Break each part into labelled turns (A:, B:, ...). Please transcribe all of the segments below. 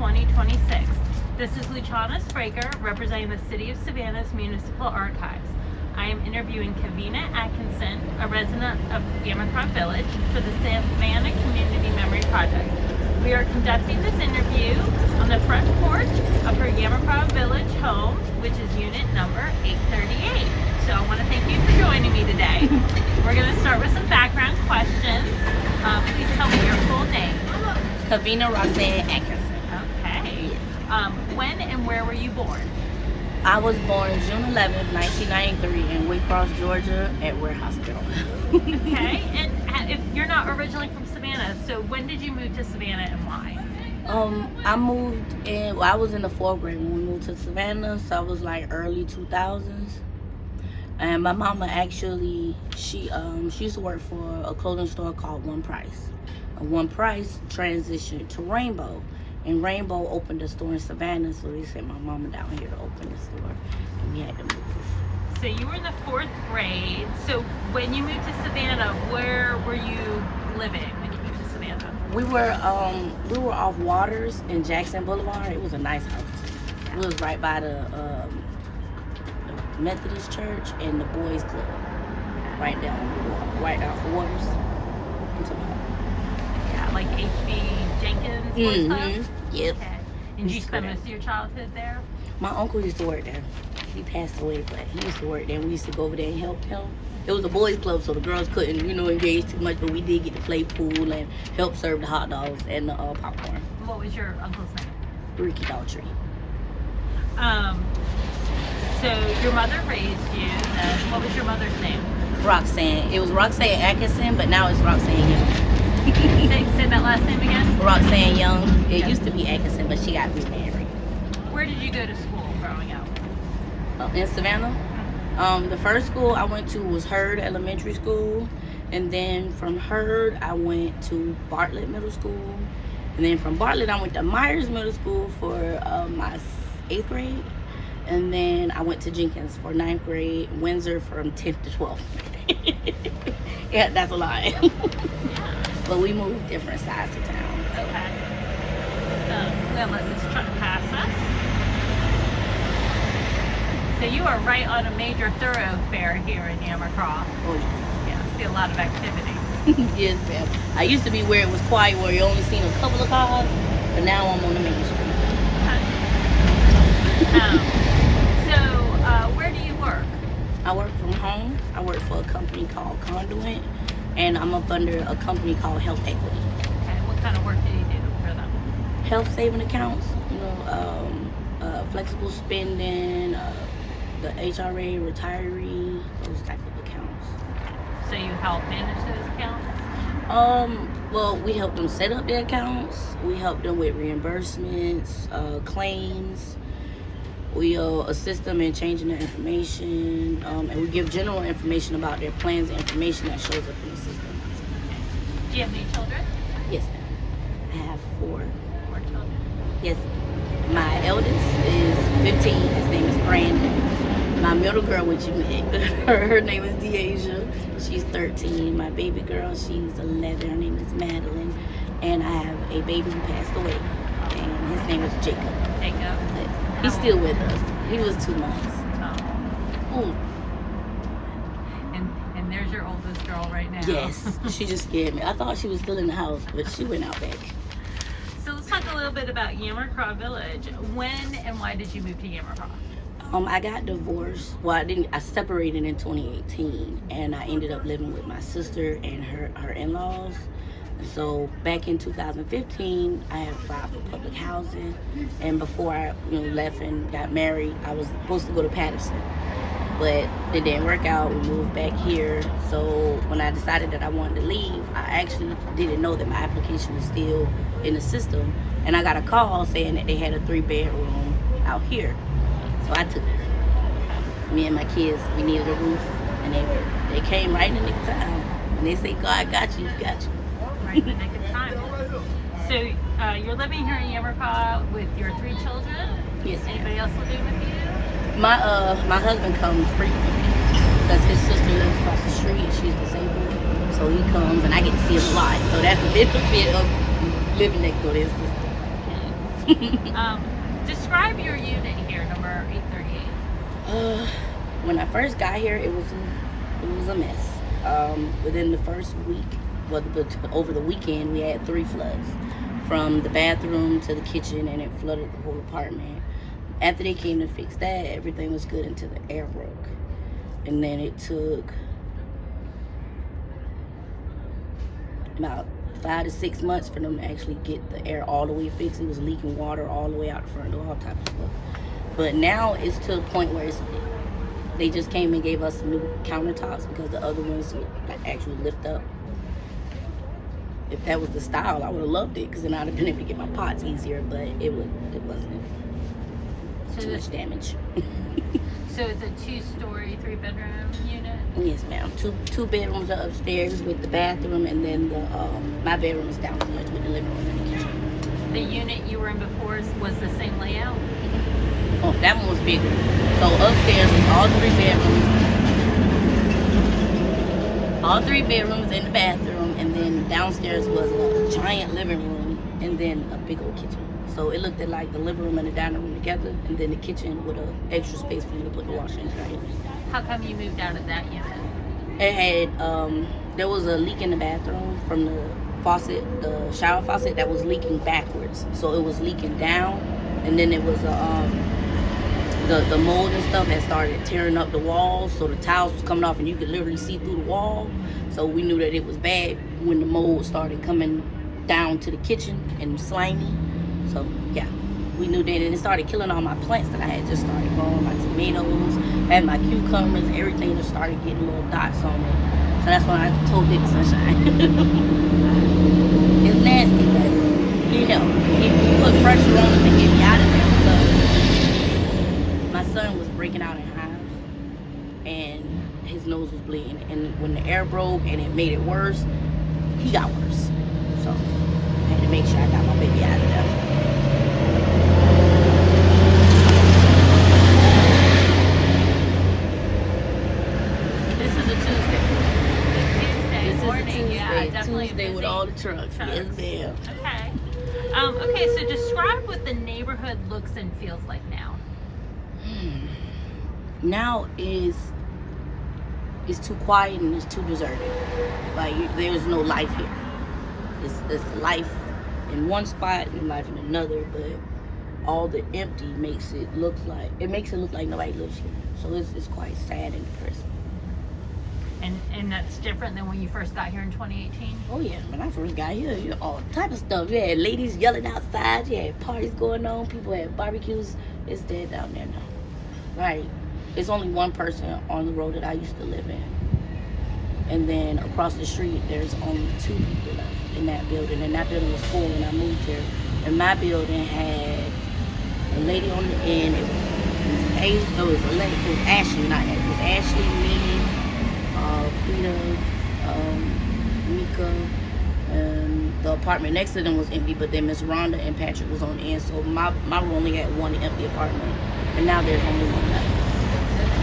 A: 2026. This is Luciana Spracher, representing the City of Savannah's Municipal Archives. I am interviewing Kevina Atkinson, a resident of Yamacraw Village, for the Savannah Community Memory Project. We are conducting this interview on the front porch of her Yamacraw Village home, which is unit number 838. So I want to thank you for joining me today. We're going to start with some background questions. Please tell me your full name.
B: Kevina Atkinson.
A: Okay. When and where were you born?
B: I was born June 11th, 1993 in Yamacraw, Georgia at Ware Hospital.
A: Okay. And if you're not originally from Savannah, so when did you move to Savannah and why?
B: I moved in, well, I was in the 4th grade when we moved to Savannah, so I was like early 2000s. And my mama actually, she used to work for a clothing store called One Price. One Price transitioned to Rainbow. And Rainbow opened a store in Savannah, so they sent my mama down here to open the store, and we had to move.
A: So you were in the 4th grade. So when you moved to Savannah, where were you living when you moved to Savannah?
B: We were off Waters in Jackson Boulevard. It was a nice house. It was right by the Methodist Church and the Boys Club, right down Waters.
A: Yeah, like H.B. Jenkins Boys Club?
B: Yep.
A: Okay. And did you spend most of your childhood there?
B: My uncle used to work there. He passed away, but he used to work there. We used to go over there and help him. It was a boys' club, so the girls couldn't, engage too much, but we did get to play pool and help serve the hot dogs and the popcorn.
A: What was your uncle's name?
B: Ricky Daughtry.
A: So your mother raised you, and what was your mother's name?
B: Roxanne. It was Roxanne Atkinson, but now it's Roxanne Young.
A: Say that last name again?
B: Roxanne Young. It used to be Atkinson, but she got remarried.
A: Where did you go to school growing up?
B: In Savannah. The first school I went to was Hurd Elementary School, and then from Hurd I went to Bartlett Middle School, and then from Bartlett I went to Myers Middle School for my 8th grade, and then I went to Jenkins for 9th grade, Windsor from 10th to 12th. Yeah, that's a lot. But we moved different sides of town.
A: Okay. We'll let this truck pass us. So you are right on a major thoroughfare here in Yamacraw.
B: Oh, yes.
A: Yeah, see a lot of activity.
B: Yes, ma'am. I used to be where it was quiet, where you only seen a couple of cars, but now I'm on the main street.
A: So where do you work?
B: I work from home. I work for a company called Conduit, and I'm up under a company called Health Equity.
A: Okay, what kind of work do you do for them?
B: Health saving accounts, flexible spending, the HRA, retiree, those type of accounts.
A: So you help manage those accounts?
B: Well, we help them set up their accounts. We help them with reimbursements, claims. We assist them in changing their information, and we give general information about their plans and information that shows up in the system.
A: Do you have any children?
B: Yes, ma'am. I have 4.
A: 4 children.
B: Yes. My eldest is 15. His name is Brandon. My middle girl, which you met, her name is Deasia. She's 13. My baby girl, she's 11. Her name is Madeline. And I have a baby who passed away, and his name is Jacob.
A: Jacob.
B: He's still with us. He was 2 months.
A: Oh.
B: Ooh.
A: And there's your oldest girl right now.
B: Yes. She just scared me. I thought she was still in the house, but she went out back.
A: So let's talk a little bit about Yamacraw Village. When and why did you move to Yamacraw?
B: I got divorced. Well, I separated in 2018, and I ended up living with my sister and her in-laws. So back in 2015, I had applied for public housing, and before I left and got married, I was supposed to go to Patterson, but it didn't work out. We moved back here. So when I decided that I wanted to leave, I actually didn't know that my application was still in the system, and I got a call saying that they had a 3-bedroom out here. So I took it. Me and my kids, we needed a roof, and they came right in the nick of time, and they say, God got you, got you.
A: Right in the nick of time. So you're living here in Yamacraw with your 3 children?
B: Yes.
A: Anybody else living with you?
B: My husband comes frequently because his sister lives across the street and she's disabled. So he comes and I get to see him a lot. So that's a benefit of living next door to his sister.
A: Describe your unit here, number 838.
B: When I first got here, it was a mess. Within the first week, over the weekend, we had 3 floods, from the bathroom to the kitchen, and it flooded the whole apartment. After they came to fix that, everything was good until the air broke, and then it took about 5 to 6 months for them to actually get the air all the way fixed. It was leaking water all the way out the front door, all types of stuff. But now it's to the point where they just came and gave us some new countertops because the other ones would like actually lift up. If that was the style, I would have loved it because then I'd have been able to get my pots easier. But it wasn't.
A: So
B: Too much damage.
A: So it's a 2-story, 3-bedroom unit?
B: Yes, ma'am. Two bedrooms are upstairs with the bathroom, and then my bedroom is downstairs with the living room and the kitchen.
A: The unit you were in before was the same layout?
B: Oh, that one was bigger. So upstairs was all 3 bedrooms. All 3 bedrooms in the bathroom, and then downstairs was a giant living room, and then a big old kitchen. So it looked at like the living room and the dining room together, and then the kitchen with an extra space for you to put the washer and dryer.
A: How come you moved out of that unit?
B: It had, there was a leak in the bathroom from the faucet, the shower faucet that was leaking backwards. So it was leaking down, and then it was the mold and stuff had started tearing up the walls, so the tiles was coming off and you could literally see through the wall. So we knew that it was bad when the mold started coming down to the kitchen and slimy. So yeah, we knew that, and it started killing all my plants that I had just started growing, my tomatoes, and my cucumbers, everything just started getting little dots on it. So that's when I told Baby Sunshine. It's nasty, but you know, he put pressure on him to get me out of there because my son was breaking out in hives and his nose was bleeding, and when the air broke and it made it worse, he got worse. So I had to make sure I got my baby out of there. Tuesday with all the trucks. Yes, ma'am.
A: Okay. Okay, so describe what the neighborhood looks and feels like now.
B: Now it's too quiet and it's too deserted. Like there's no life here. It's life in one spot and life in another, but all the empty makes it look like nobody lives here. So it's quite sad and depressing.
A: And that's different than when you first got here in 2018?
B: Oh yeah, when I first got here, you know, all type of stuff. You had ladies yelling outside, you had parties going on, people had barbecues. It's dead down there now. Right. It's only one person on the road that I used to live in. And then across the street, there's only 2 people left in that building. And that building was full when I moved here. And my building had a lady on the end. It was Ashley, not Ashley. It was Ashley, me, Quita, Mika, and the apartment next to them was empty, but then Miss Rhonda and Patrick was on the end, so my room only had 1 empty apartment, and now there's only 1 left.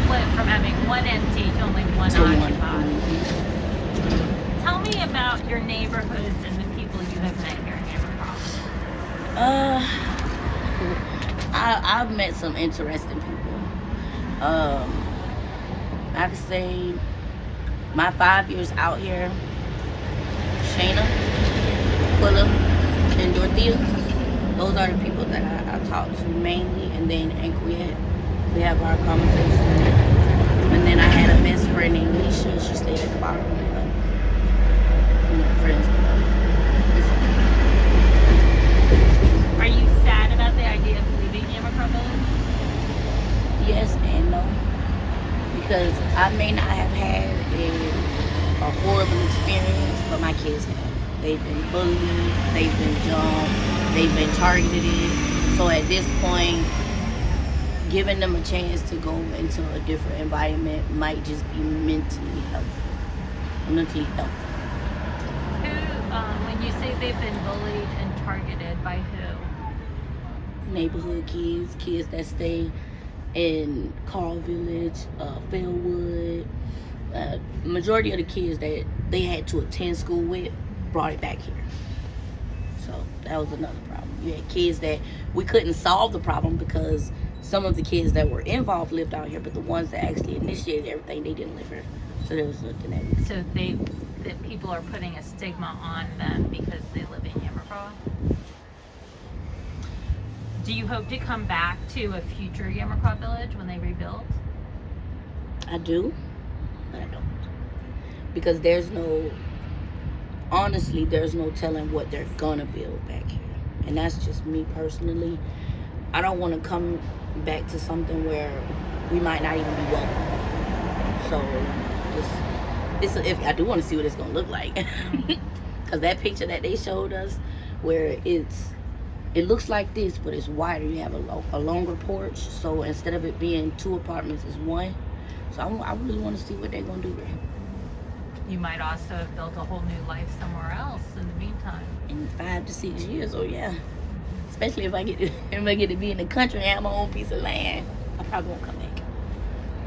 A: It went from having 1 empty to only 1 occupied. Tell me about your neighborhoods and the people you have met here in Yamacraw.
B: I've met some interesting people. I could say my 5 years out here, Shayna, Quilla, and Dorothea, those are the people that I talk to mainly, and then Anquiet, we have our conversations. And then I had a best friend named Nisha, she stayed at the bottom, but we're not friends.
A: Are you sad about the idea of leaving Yamacraw Village?
B: Yes and no. Because I may not have had a horrible experience, but my kids have. They've been bullied, they've been jumped, they've been targeted. So at this point, giving them a chance to go into a different environment might just be mentally healthy. Who,
A: when you say they've been bullied and targeted, by who?
B: Neighborhood kids that stay in Carl Village, Fairwood. Majority of the kids that they had to attend school with brought it back here. So That was another problem. You had kids that we couldn't solve the problem because some of the kids that were involved lived out here, but the ones that actually initiated everything, they didn't live here. So there was nothing that.
A: So that people are putting a stigma on them because they live in Yamacraw. Do you hope to come back to a future Yamacraw village when they rebuild?
B: I do, but I don't. Because honestly, there's no telling what they're gonna build back here. And that's just me personally. I don't want to come back to something where we might not even be welcome. So if I do want to see what it's gonna look like, because that picture that they showed us, where it looks like this, but it's wider. You have a longer porch, so instead of it being 2 apartments, it's 1. So I really want to see what they're gonna do there.
A: You might also have built a whole new life somewhere else in the meantime.
B: In 5 to 6 years, oh yeah. Especially if I get to be in the country and have my own piece of land, I probably won't come back.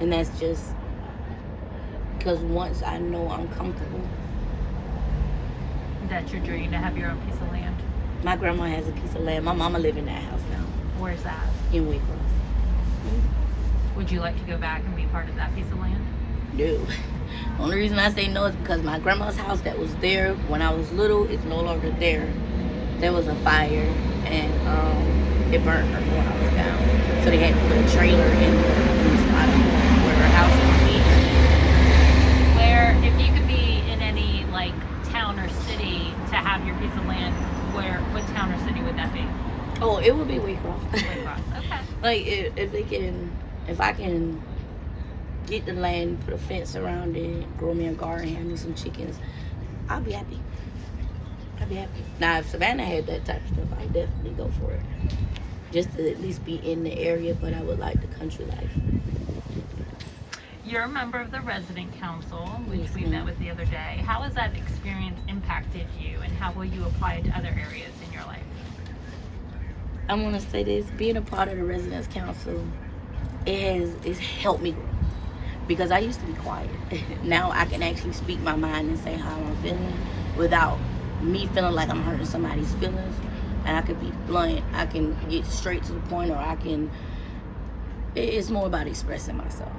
B: And that's just because once I know I'm comfortable.
A: That's your dream, to have your own piece of land.
B: My grandma has a piece of land. My mama live in that house now.
A: Where's that?
B: In Waycross.
A: Would you like to go back and be part of that piece of land?
B: No. Only reason I say no is because my grandma's house that was there when I was little is no longer there. There was a fire and it burned her when I was down. So they had to put a trailer in the spot where her house was.
A: Where, if you could be in any like town or city to have your piece of land, what town or city would that be?
B: Oh, it would be Waycross.
A: Waycross, okay.
B: Like if I can get the land, put a fence around it, grow me a garden, have me some chickens, I'll be happy. I'd be happy. Now, if Savannah had that type of stuff, I'd definitely go for it. Just to at least be in the area, but I would like the country life.
A: You're a member of the resident council, which
B: Yes,
A: we
B: ma'am.
A: met with the other day. How has that experience impacted you, and how will you apply it to other areas in your life?
B: I want to say this: being a part of the residents council, it's helped me grow. Because I used to be quiet. Now I can actually speak my mind and say how I'm feeling without me feeling like I'm hurting somebody's feelings. And I can be blunt. I can get straight to the point, or it's more about expressing myself.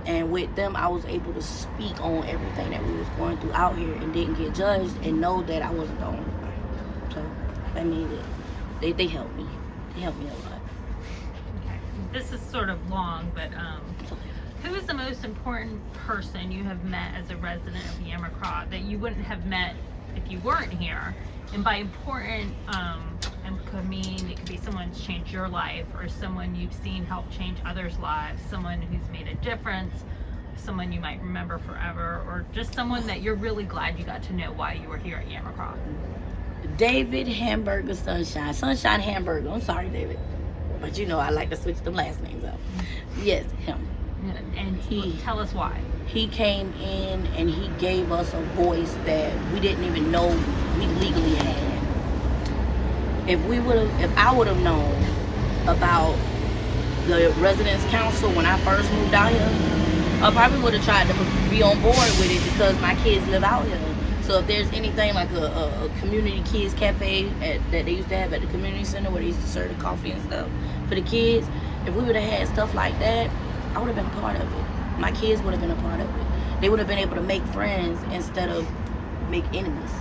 B: And with them, I was able to speak on everything that we was going through out here and didn't get judged and know that I wasn't the only one. So that means that they helped me. They helped me a lot.
A: Okay. This is sort of long, but
B: It's okay.
A: who is the most important person you have met as a resident of Yamacraw that you wouldn't have met if you weren't here? And by important, it could mean it could be someone who's changed your life, or someone you've seen help change others' lives, someone who's made a difference, someone you might remember forever, or just someone that you're really glad you got to know while you were here at Yamacraw.
B: David Hamburger Sunshine Hamburger. I'm sorry, David, but you know I like to switch them last names up. Yes, him.
A: And tell us why.
B: He came in and he gave us a voice that we didn't even know we legally had. If I would have known about the residents council when I first moved out here, I probably would have tried to be on board with it because my kids live out here. So if there's anything like a community kids cafe that they used to have at the community center where they used to serve the coffee and stuff for the kids, if we would have had stuff like that, I would have been a part of it. My kids would have been a part of it. They would have been able to make friends instead of make enemies.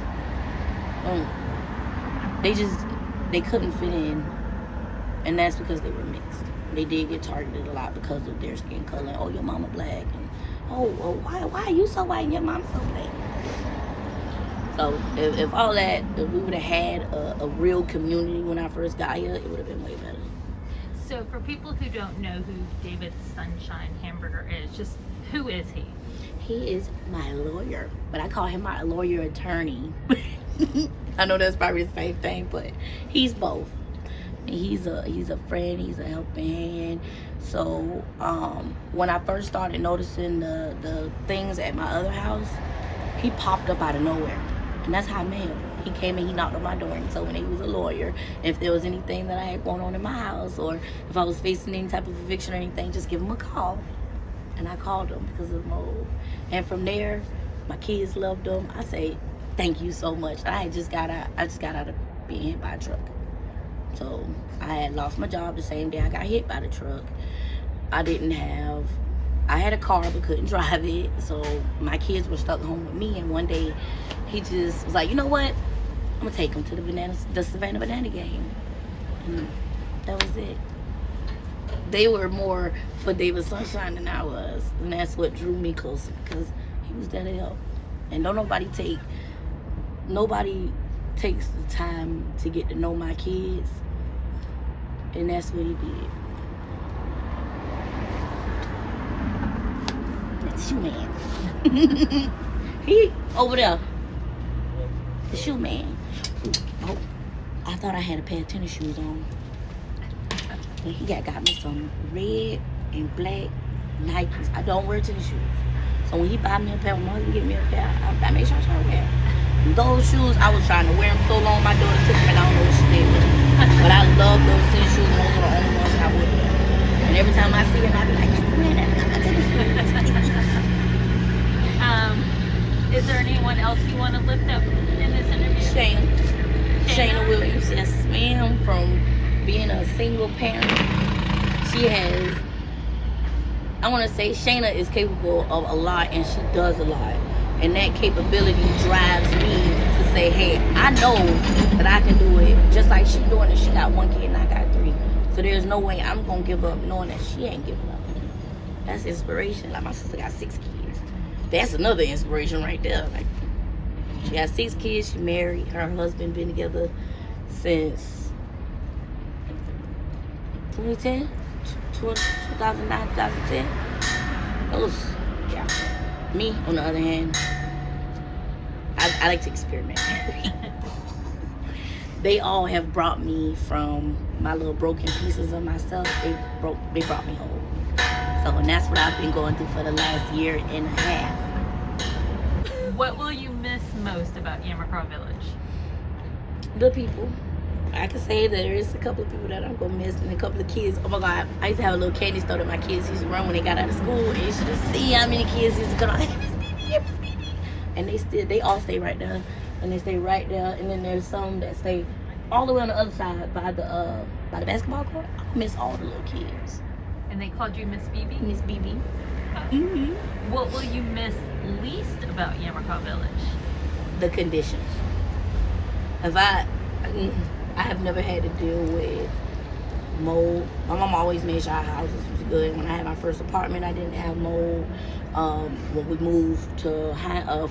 B: They couldn't fit in, and that's because they were mixed. They did get targeted a lot because of their skin color. Oh, your mama black, and why are you so white and your mama so black? So if all that, if we would have had a real community when I first got here, it would have been way better.
A: So for people who don't know who David Sunshine Hamburger is, just who is he?
B: He is my lawyer, but I call him my lawyer attorney. I know that's probably the same thing, but he's both. He's a friend. He's a helping hand. So when I first started noticing the things at my other house, he popped up out of nowhere, and that's how I met him. He came and he knocked on my door and told me he was a lawyer. If there was anything that I had going on in my house, or if I was facing any type of eviction or anything, just give him a call. And I called him because of mold. And from there, my kids loved him. I say, thank you so much. I just got out of being hit by a truck. So I had lost my job the same day I got hit by the truck. I had a car but couldn't drive it, so my kids were stuck home with me. And one day he just was like, you know what, I'm gonna take them to the Savannah Banana game. And that was it. They were more for David Sunshine than I was, and that's what drew me closer, because he was there to help. And don't nobody takes the time to get to know my kids, and that's what he did. Shoe man. He over there. The shoe man. Oh, I thought I had a pair of tennis shoes on. And he got me some red and black Nikes. I don't wear tennis shoes. So when he buy me a pair, when mom get me a pair, I make sure I try to wear them. Those shoes, I was trying to wear them so long, my daughter took them and I don't know what she did with them. But I love those tennis shoes, and those are the only ones I would wear. And every time I see him, I be like, I'm wearing that. I got my tennis shoes.
A: Is there anyone else you want to lift up in this interview?
B: Shayna Williams, yes ma'am, from being a single parent. She has, I want to say Shayna is capable of a lot, and she does a lot. And that capability drives me to say, hey, I know that I can do it just like she's doing it. She got one kid and I got 3. So there's no way I'm going to give up knowing that she ain't giving up. That's inspiration. Like, my sister got 6 kids. That's another inspiration right there. Like, she got 6 kids. She married. Her and her husband been together since 2010, 2009, 2010. Yeah. Me, on the other hand, I like to experiment. They all have brought me from my little broken pieces of myself. They brought me home. So, and that's what I've been going through for the last year and a half.
A: What will you miss most about Yamacraw Village?
B: The people. I can say that there is a couple of people that I'm gonna miss, and a couple of kids. Oh my God, I used to have a little candy store that my kids used to run when they got out of school, and you should just see how many kids used to come out. And they all stay right there, and they stay right there. And then there's some that stay all the way on the other side by the basketball court. I miss all the little kids.
A: And they called you Miss BB?
B: Miss BB.
A: Mm-hmm. What will you miss least about Yamacraw Village?
B: The conditions. I have never had to deal with mold. My mom always made sure our houses was good. When I had my first apartment, I didn't have mold. When we moved to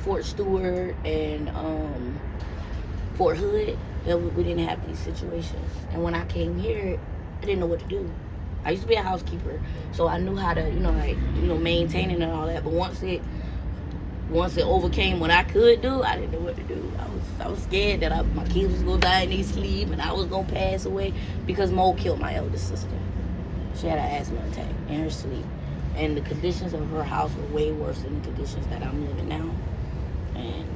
B: Fort Stewart and Fort Hood, we didn't have these situations. And when I came here, I didn't know what to do. I used to be a housekeeper, so I knew how to, maintain it and all that. But once it overcame what I could do, I didn't know what to do. I was scared that my kids was gonna die in their sleep and I was gonna pass away, because mold killed my eldest sister. She had an asthma attack in her sleep, and the conditions of her house were way worse than the conditions that I'm living now. And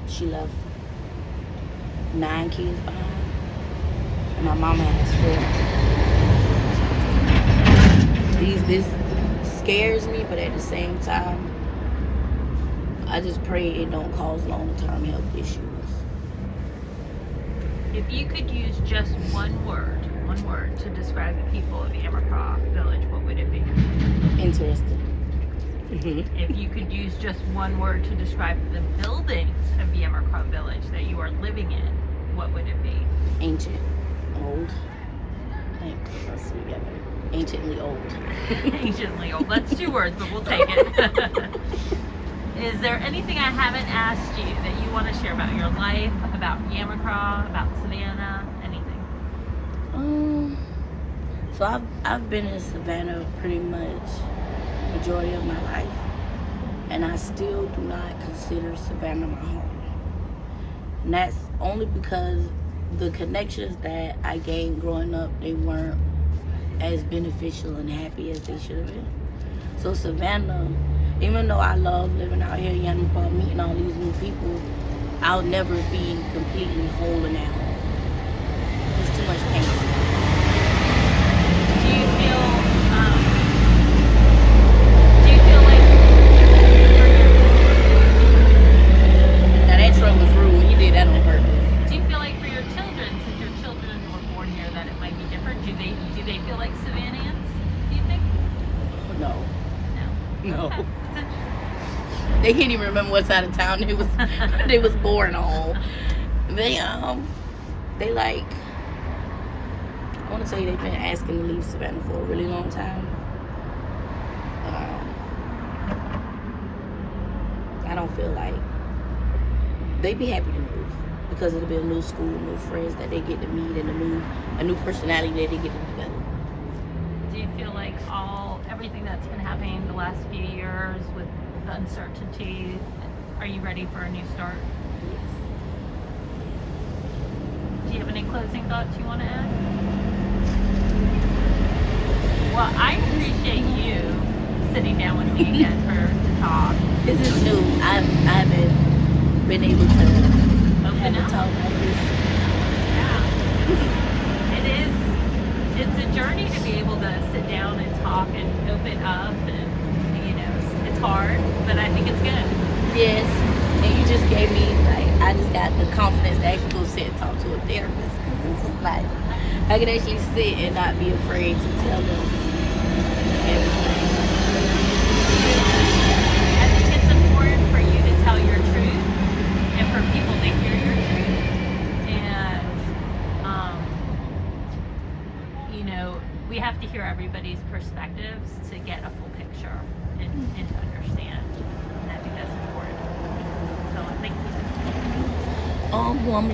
B: she left 9 kids behind, and my mama has 4. This scares me, but at the same time, I just pray it don't cause long-term health issues.
A: If you could use just one word to describe the people of Yamacraw Village, what would it be?
B: Interesting.
A: If you could use just one word to describe the buildings of Yamacraw Village that you are living in, what would it be?
B: Ancient. Old. Let's see together. Anciently old.
A: Anciently old. That's 2 words, but we'll take it. Is there anything I haven't asked you that you want to share about your life, about Yamacraw, about Savannah, anything?
B: So I've been in Savannah pretty much majority of my life, and I still do not consider Savannah my home. And that's only because the connections that I gained growing up, they weren't as beneficial and happy as they should have been. So Savannah, even though I love living out here in Yamacraw, meeting all these new people, I'll never be completely whole in that home. There's too much pain.
A: Do you feel like
B: now that truck was rude. He did that on purpose.
A: Do you feel like for your children
B: They can't even remember what side of town they was born on. They like, I want to tell you, they've been asking to leave Savannah for a really long time. I don't feel like they'd be happy to move because it'll be a new school, new friends that they get to meet, and a new personality that they get to develop.
A: Do you feel like everything that's been happening the last few years with the uncertainty, are you ready for a new start?
B: Yes.
A: Do you have any closing thoughts you want to add? Well, I appreciate you sitting down with me again to talk.
B: This is new. I haven't been able to
A: Open up.
B: talk like this.
A: Yeah. It is. It's a journey to be able to sit down and talk and open up, and it's hard, but I think it's good.
B: Yes, and you just gave me, like, I just got the confidence to actually go sit and talk to a therapist. This is nice. I can actually sit and not be afraid to tell them everything.
A: I think it's important for you to tell your truth and for people to hear your truth. And, we have to hear everybody's perspectives to get a full picture and to understand. And I think that's important. So thank you.
B: You want me to